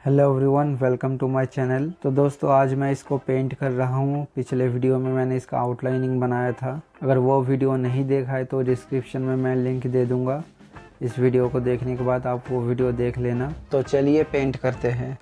Hello everyone, welcome to my channel. तो दोस्तों, आज मैं इसको पेंट कर रहा हूँ। पिछले वीडियो में मैंने इसका आउटलाइनिंग बनाया था। अगर वो वीडियो नहीं देखा है तो डिस्क्रिप्शन में मैं लिंक दे दूँगा। इस वीडियो को देखने के बाद आप वो वीडियो देख लेना। तो चलिए पेंट करते हैं।